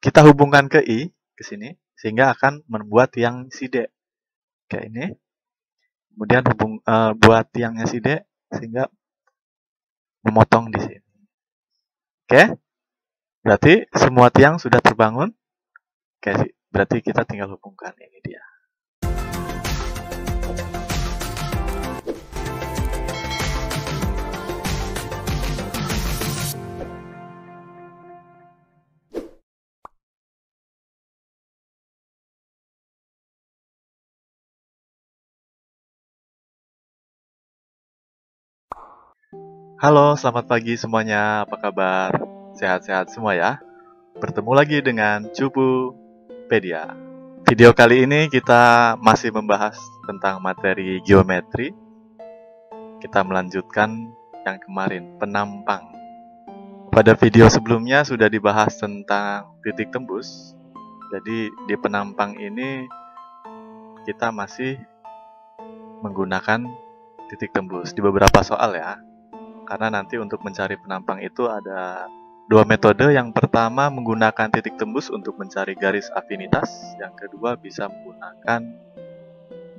kita hubungkan ke I, ke sini, sehingga akan membuat tiang si D. Kayak ini. Kemudian buat tiangnya si D, sehingga memotong di sini. Oke? Berarti semua tiang sudah terbangun. Oke, berarti kita tinggal hubungkan. Ini dia. Halo, selamat pagi semuanya. Apa kabar? Sehat-sehat semua ya? Bertemu lagi dengan Cupupedia. Video kali ini kita masih membahas tentang materi geometri. Kita melanjutkan yang kemarin, penampang. Pada video sebelumnya sudah dibahas tentang titik tembus. Jadi di penampang ini kita masih menggunakan titik tembus di beberapa soal ya. Karena nanti untuk mencari penampang itu ada dua metode. Yang pertama menggunakan titik tembus untuk mencari garis afinitas. Yang kedua bisa menggunakan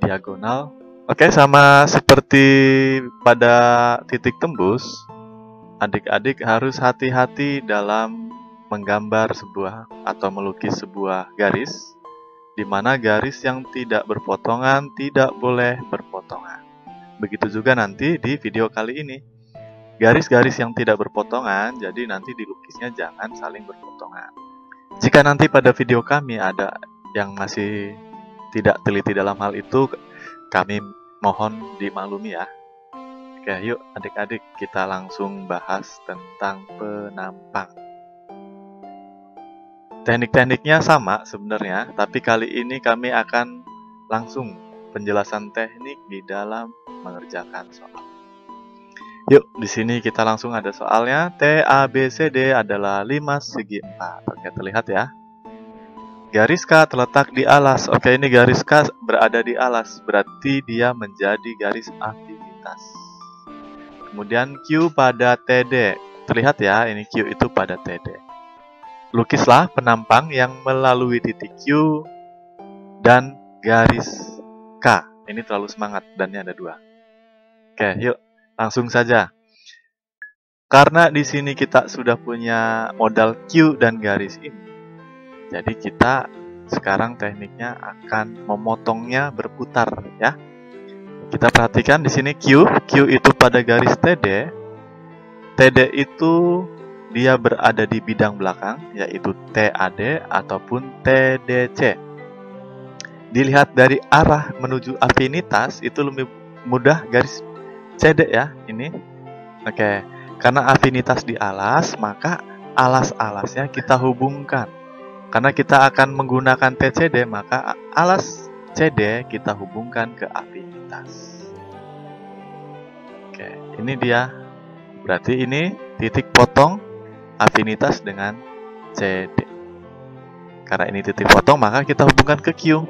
diagonal. Oke, sama seperti pada titik tembus, adik-adik harus hati-hati dalam menggambar sebuah atau melukis sebuah garis, di mana garis yang tidak berpotongan tidak boleh berpotongan. Begitu juga nanti di video kali ini. Garis-garis yang tidak berpotongan, jadi nanti dilukisnya jangan saling berpotongan. Jika nanti pada video kami ada yang masih tidak teliti dalam hal itu, kami mohon dimaklumi ya. Oke, yuk adik-adik kita langsung bahas tentang penampang. Teknik-tekniknya sama sebenarnya, tapi kali ini kami akan langsung penjelasan teknik di dalam mengerjakan soal. Yuk, di sini kita langsung ada soalnya. TABCD adalah 5 segi 4. Oke, terlihat ya. Garis K terletak di alas. Oke, ini garis K berada di alas. Berarti dia menjadi garis afinitas. Kemudian Q pada TD. Terlihat ya, ini Q itu pada TD. Lukislah penampang yang melalui titik Q dan garis K. Ini terlalu semangat, dannya ada 2. Oke, yuk. Langsung saja. Karena di sini kita sudah punya modal Q dan garis ini. Jadi kita sekarang tekniknya akan memotongnya berputar ya. Kita perhatikan di sini Q itu pada garis TD. TD itu dia berada di bidang belakang, yaitu TAD ataupun TDC. Dilihat dari arah menuju afinitas itu lebih mudah garis CD ya, ini. Oke, karena afinitas di alas, maka alas-alasnya kita hubungkan. Karena kita akan menggunakan TCD, maka alas CD kita hubungkan ke afinitas. Oke, ini dia. Berarti ini titik potong afinitas dengan CD. Karena ini titik potong, maka kita hubungkan ke Q.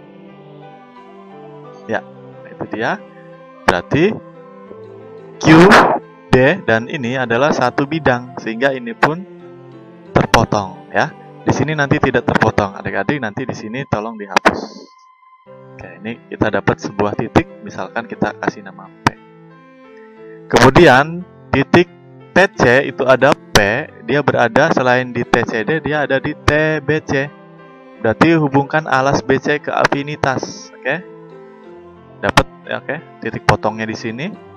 Ya, itu dia. Berarti Q, D, dan ini adalah satu bidang, sehingga ini pun terpotong ya. Di sini nanti tidak terpotong, adik-adik nanti di sini tolong dihapus. Oke, ini kita dapat sebuah titik, misalkan kita kasih nama P. Kemudian titik TC itu ada P, dia berada selain di TCD, dia ada di TBC. Berarti hubungkan alas BC ke afinitas, oke? Dapat ya, oke? Titik potongnya di sini.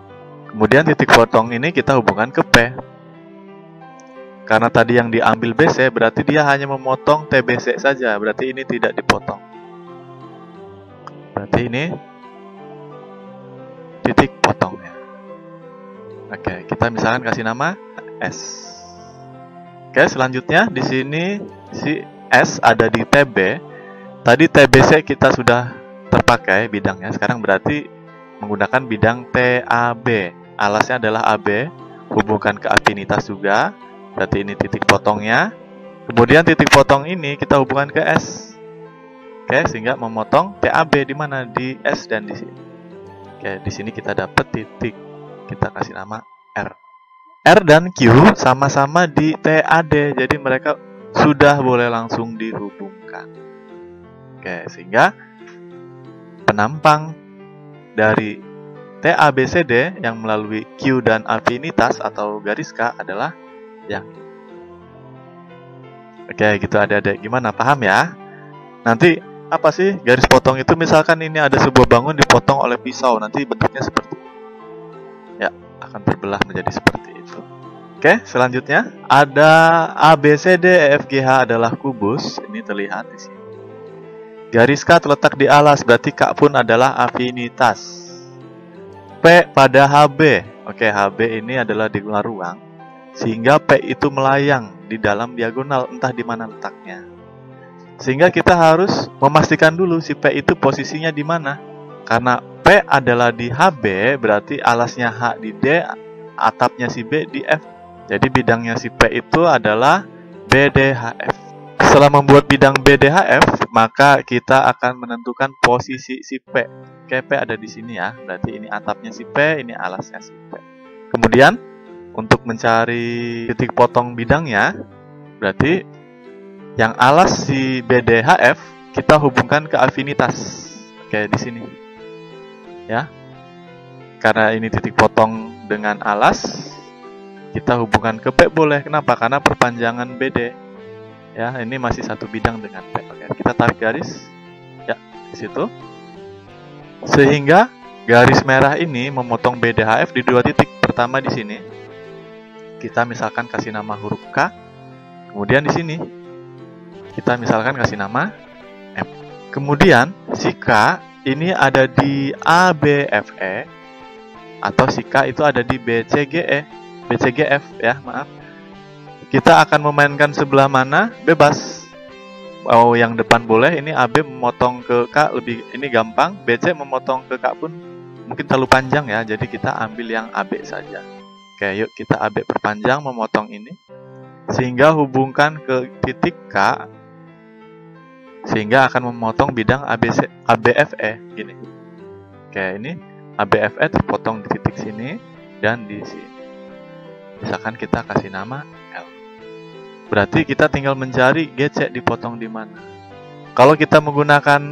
Kemudian titik potong ini kita hubungkan ke P. Karena tadi yang diambil BC, berarti dia hanya memotong TBC saja. Berarti ini tidak dipotong. Berarti ini titik potongnya. Oke, kita misalkan kasih nama S. Oke, selanjutnya di sini si S ada di TB. Tadi TBC kita sudah terpakai bidangnya. Sekarang berarti menggunakan bidang TAB. Alasnya adalah AB, hubungkan ke afinitas juga. Berarti ini titik potongnya. Kemudian titik potong ini kita hubungkan ke S. Oke, sehingga memotong TAB di mana? Di S dan di sini. Oke, di sini kita dapat titik. Kita kasih nama R. R dan Q sama-sama di TAD. Jadi mereka sudah boleh langsung dihubungkan. Oke, sehingga penampang dari TABCD yang melalui Q dan afinitas atau garis K adalah yang ini. Oke, gitu adik-adik. Gimana, paham ya? Nanti apa sih garis potong itu? Misalkan ini ada sebuah bangun dipotong oleh pisau, nanti bentuknya seperti ini. Ya, akan terbelah menjadi seperti itu. Oke, selanjutnya ada ABCDEFGH adalah kubus. Ini terlihat di sini. Garis K terletak di alas, berarti K pun adalah afinitas. P pada HB. Oke, HB ini adalah diagonal ruang, sehingga P itu melayang di dalam diagonal, entah di mana letaknya. Sehingga kita harus memastikan dulu si P itu posisinya di mana. Karena P adalah di HB, berarti alasnya H di D, atapnya si B di F. Jadi bidangnya si P itu adalah BDHF. Setelah membuat bidang BDHF, maka kita akan menentukan posisi si P. Oke, P ada di sini ya. Berarti ini atapnya si P, ini alasnya si P. Kemudian, untuk mencari titik potong bidangnya, berarti yang alas si BDHF kita hubungkan ke afinitas. Oke, di sini. Ya. Karena ini titik potong dengan alas, kita hubungkan ke P boleh. Kenapa? Karena perpanjangan BD. Ya, ini masih satu bidang dengan P. Oke, kita tarik garis. Ya, di situ. Sehingga garis merah ini memotong BDHF di dua titik. Pertama di sini. Kita misalkan kasih nama huruf K. Kemudian di sini kita misalkan kasih nama M. Kemudian si K ini ada di ABFE atau si K itu ada di BCGF ya, maaf. Kita akan memainkan sebelah mana bebas. Oh, yang depan boleh. Ini AB memotong ke K lebih ini gampang. BC memotong ke K pun mungkin terlalu panjang ya. Jadi kita ambil yang AB saja. Oke, yuk kita AB perpanjang memotong ini. Sehingga hubungkan ke titik K. Sehingga akan memotong bidang ABFE gini. Oke, ini ABFE terpotong di titik sini dan di sini. Misalkan kita kasih nama L. Berarti kita tinggal mencari GC dipotong di mana. Kalau kita menggunakan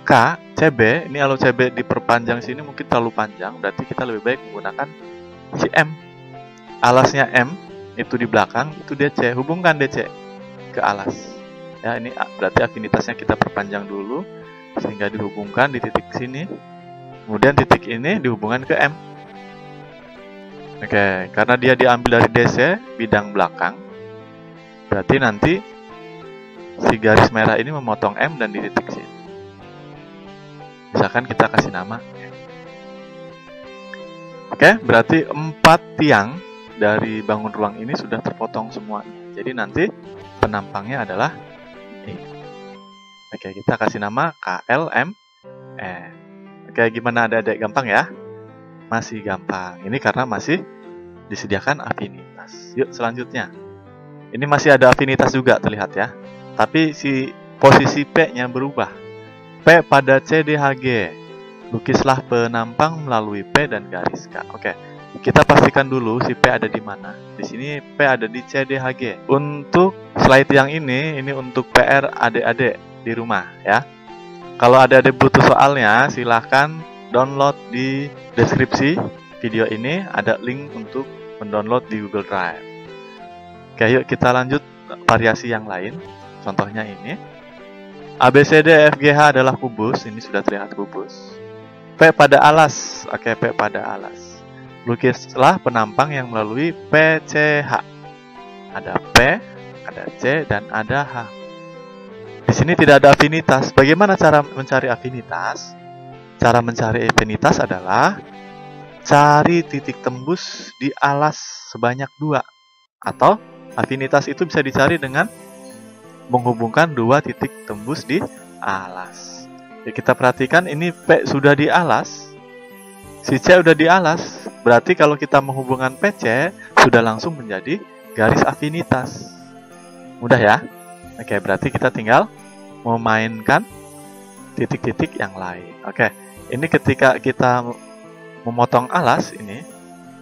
K, CB, ini kalau CB diperpanjang sini mungkin terlalu panjang, berarti kita lebih baik menggunakan si M. Alasnya M itu di belakang, itu DC. Hubungkan DC ke alas. Ya, ini berarti afinitasnya kita perpanjang dulu sehingga dihubungkan di titik sini. Kemudian titik ini dihubungkan ke M. Oke, karena dia diambil dari DC, bidang belakang, berarti nanti si garis merah ini memotong M dan di titik sini. Misalkan kita kasih nama M. Oke, berarti 4 tiang dari bangun ruang ini sudah terpotong semuanya. Jadi nanti penampangnya adalah ini. Oke, kita kasih nama KLM. Oke, gimana adik-adik? Gampang ya? Masih gampang. Ini karena masih disediakan afinitas. Yuk, selanjutnya. Ini masih ada afinitas juga terlihat ya. Tapi si posisi P-nya berubah. P pada CDHG. Lukislah penampang melalui P dan garis K. Oke. Kita pastikan dulu si P ada di mana. Di sini P ada di CDHG. Untuk slide yang ini untuk PR adik-adik di rumah ya. Kalau adik-adik butuh soalnya, silahkan download di deskripsi video ini. Ada link untuk mendownload di Google Drive. Oke, yuk kita lanjut variasi yang lain. Contohnya ini. ABCDEFGH adalah kubus. Ini sudah terlihat kubus. P pada alas. Oke, P pada alas. Lukislah penampang yang melalui PCH. Ada P, ada C, dan ada H. Di sini tidak ada afinitas. Bagaimana cara mencari afinitas? Cara mencari afinitas adalah cari titik tembus di alas sebanyak 2. Atau afinitas itu bisa dicari dengan menghubungkan 2 titik tembus di alas. Ya, kita perhatikan ini P sudah di alas. Si C udah di alas. Berarti kalau kita menghubungkan PC, sudah langsung menjadi garis afinitas. Mudah ya? Oke, berarti kita tinggal memainkan titik-titik yang lain. Oke, ini ketika kita memotong alas ini,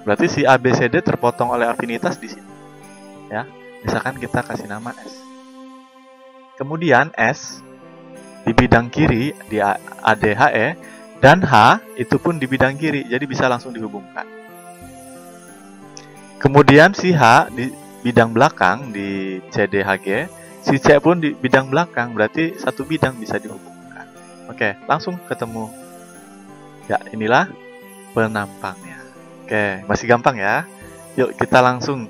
berarti si ABCD terpotong oleh afinitas di sini. Ya, Misalkan kita kasih nama S. Kemudian S di bidang kiri di ADHE dan H itu pun di bidang kiri, jadi bisa langsung dihubungkan. Kemudian si H di bidang belakang di CDHG, si C pun di bidang belakang, berarti satu bidang bisa dihubungkan. Oke, langsung ketemu. Ya, inilah penampangnya. Oke, masih gampang ya. Yuk kita langsung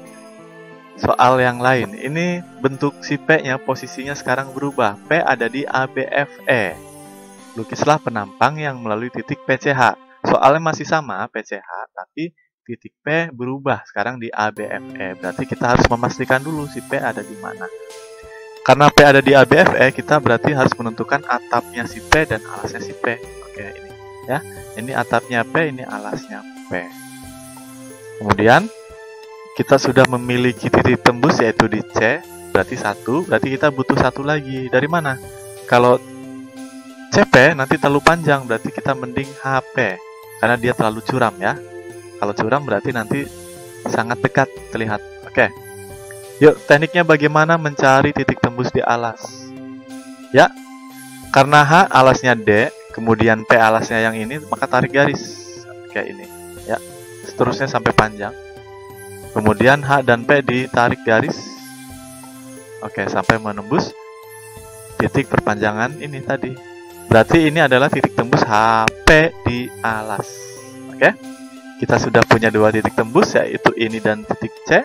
soal yang lain. Ini bentuk si P-nya, posisinya sekarang berubah. P ada di ABFE. Lukislah penampang yang melalui titik PCH. Soalnya masih sama PCH, tapi titik P berubah sekarang di ABFE. Berarti kita harus memastikan dulu si P ada di mana. Karena P ada di ABFE, kita berarti harus menentukan atapnya si P dan alasnya si P. Oke, ini ya. Ini atapnya P, ini alasnya P. Kemudian kita sudah memiliki titik tembus yaitu di C, berarti 1, berarti kita butuh satu lagi. Dari mana? Kalau CP nanti terlalu panjang, berarti kita mending HP karena dia terlalu curam ya. Kalau curam berarti nanti sangat dekat terlihat. Oke. Yuk, tekniknya bagaimana mencari titik tembus di alas? Ya. Karena H alasnya D, kemudian P alasnya yang ini, maka tarik garis kayak ini, ya. Seterusnya sampai panjang. Kemudian H dan P ditarik garis. Oke, sampai menembus titik perpanjangan ini tadi. Berarti ini adalah titik tembus HP di alas. Oke. Kita sudah punya dua titik tembus, yaitu ini dan titik C.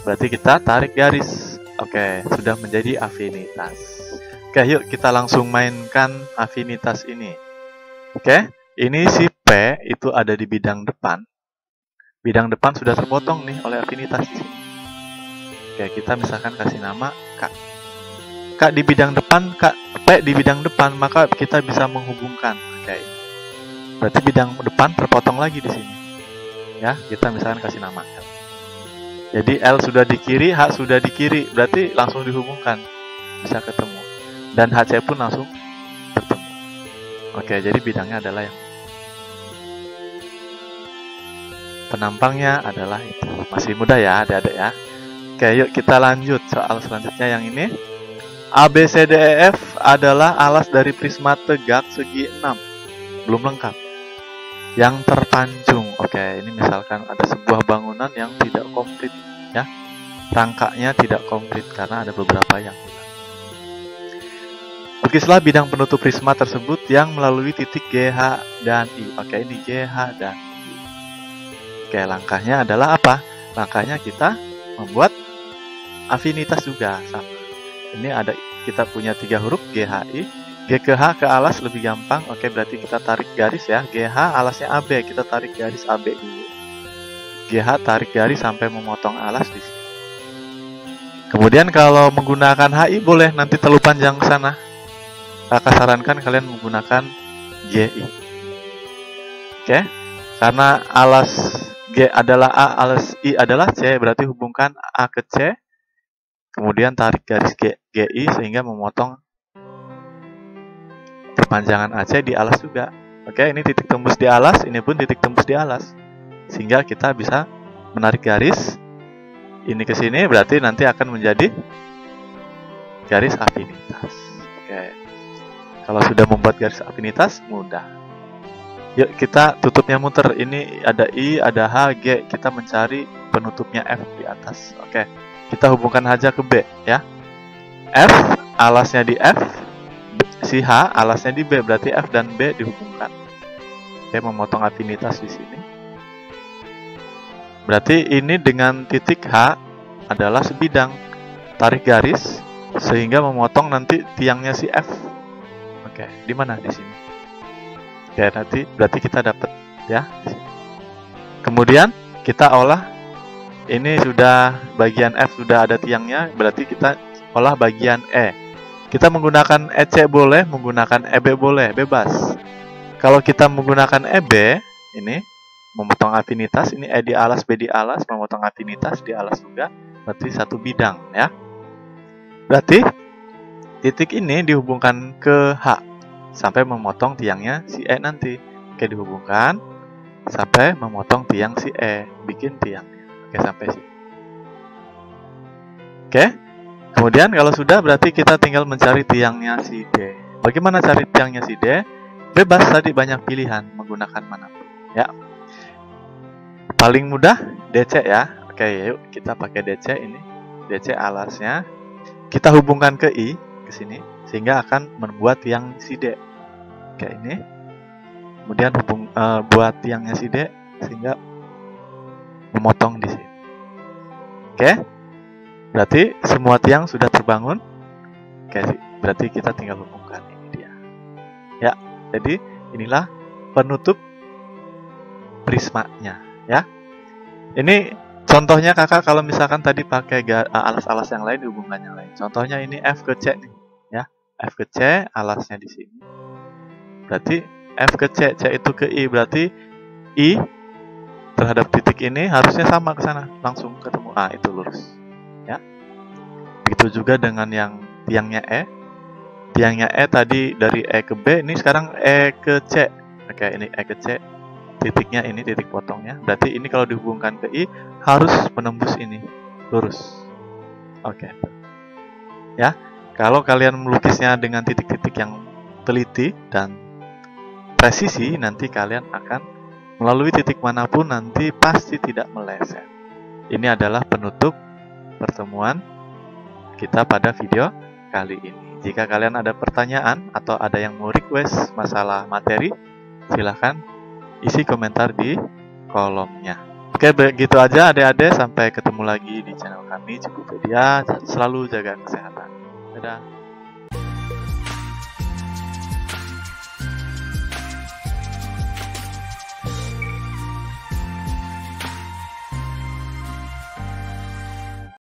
Berarti kita tarik garis. Oke, sudah menjadi afinitas. Oke, yuk kita langsung mainkan afinitas ini. Oke, ini si P itu ada di bidang depan. Bidang depan sudah terpotong nih oleh afinitas di sini. Oke, kita misalkan kasih nama K. K di bidang depan, P di bidang depan, maka kita bisa menghubungkan. Oke, berarti bidang depan terpotong lagi di sini. Ya, kita misalkan kasih nama L. Jadi L sudah di kiri, H sudah di kiri, berarti langsung dihubungkan, bisa ketemu. Dan HC pun langsung bertemu. Oke, jadi bidangnya adalah yang penampangnya adalah itu. Masih mudah ya adik-adik ya. Oke, yuk kita lanjut soal selanjutnya yang ini. ABCDEF adalah alas dari prisma tegak segi 6. Belum lengkap. Yang terpancung. Oke, ini misalkan ada sebuah bangunan yang tidak komplit ya. Rangkanya tidak komplit karena ada beberapa yang hilang. Lukislah bidang penutup prisma tersebut yang melalui titik GH dan I. Oke, ini GH dan I. Oke, langkahnya adalah apa? Langkahnya kita membuat afinitas juga sama. Ini ada kita punya 3 huruf GHI. G ke H ke alas lebih gampang. Oke, berarti kita tarik garis ya. GH alasnya AB, kita tarik garis AB dulu. GH tarik garis sampai memotong alas di sini. Kemudian kalau menggunakan HI boleh nanti terlalu panjang ke sana. Kakak sarankan kalian menggunakan GI. Oke, karena alas G adalah A, alas I adalah C, berarti hubungkan A ke C. Kemudian tarik garis GI sehingga memotong perpanjangan AC di alas juga. Oke, ini titik tembus di alas, ini pun titik tembus di alas. Sehingga kita bisa menarik garis ini ke sini, berarti nanti akan menjadi garis afinitas. Oke. Kalau sudah membuat garis afinitas, mudah. Yuk kita tutupnya muter. Ini ada I, ada H, G. Kita mencari penutupnya F di atas. Oke. Kita hubungkan aja ke B ya. F alasnya di F, si H alasnya di B, berarti F dan B dihubungkan. Oke, memotong afinitas di sini. Berarti ini dengan titik H adalah sebidang. Tarik garis sehingga memotong nanti tiangnya si F. Oke, di mana di sini? Oke, nanti berarti kita dapat ya. Kemudian kita olah. Ini sudah bagian F sudah ada tiangnya, berarti kita olah bagian E. Kita menggunakan EC boleh, menggunakan EB boleh, bebas. Kalau kita menggunakan EB, ini memotong afinitas, ini E di alas, B di alas, memotong afinitas di alas juga, berarti satu bidang ya. Berarti titik ini dihubungkan ke H sampai memotong tiangnya si E nanti. Oke, dihubungkan sampai memotong tiang si E, bikin tiangnya. Oke, sampai sini. Oke. Kemudian kalau sudah berarti kita tinggal mencari tiangnya si D. Bagaimana cari tiangnya si D? Bebas, tadi banyak pilihan menggunakan manapun. Ya. Paling mudah DC ya. Oke, yuk kita pakai DC ini. DC alasnya kita hubungkan ke I ke sini sehingga akan membuat tiang si D. Oke, ini. Kemudian buat tiangnya si D sehingga memotong di sini. Oke. Berarti semua tiang sudah terbangun. Oke, berarti kita tinggal hubungkan, ini dia. Ya, jadi inilah penutup prismanya, ya. Ini contohnya kakak kalau misalkan tadi pakai alas-alas yang lain, hubungan yang lain. Contohnya ini F ke C nih, ya. F ke C, alasnya di sini. Berarti F ke C, C itu ke I, berarti I terhadap titik ini harusnya sama ke sana, langsung ketemu. Ah, itu lurus. Ya. Begitu juga dengan yang tiangnya E. Tiangnya E tadi dari E ke B, ini sekarang E ke C. Oke, ini E ke C. Titiknya ini titik potongnya. Berarti ini kalau dihubungkan ke I harus menembus ini, lurus. Oke. Ya. Kalau kalian melukisnya dengan titik-titik yang teliti dan presisi, nanti kalian akan melalui titik manapun nanti pasti tidak meleset. Ini adalah penutup pertemuan kita pada video kali ini. Jika kalian ada pertanyaan atau ada yang mau request masalah materi, silahkan isi komentar di kolomnya. Oke, begitu aja adik-adik. Sampai ketemu lagi di channel kami, Cipupedia. Selalu jaga kesehatan. Dadah.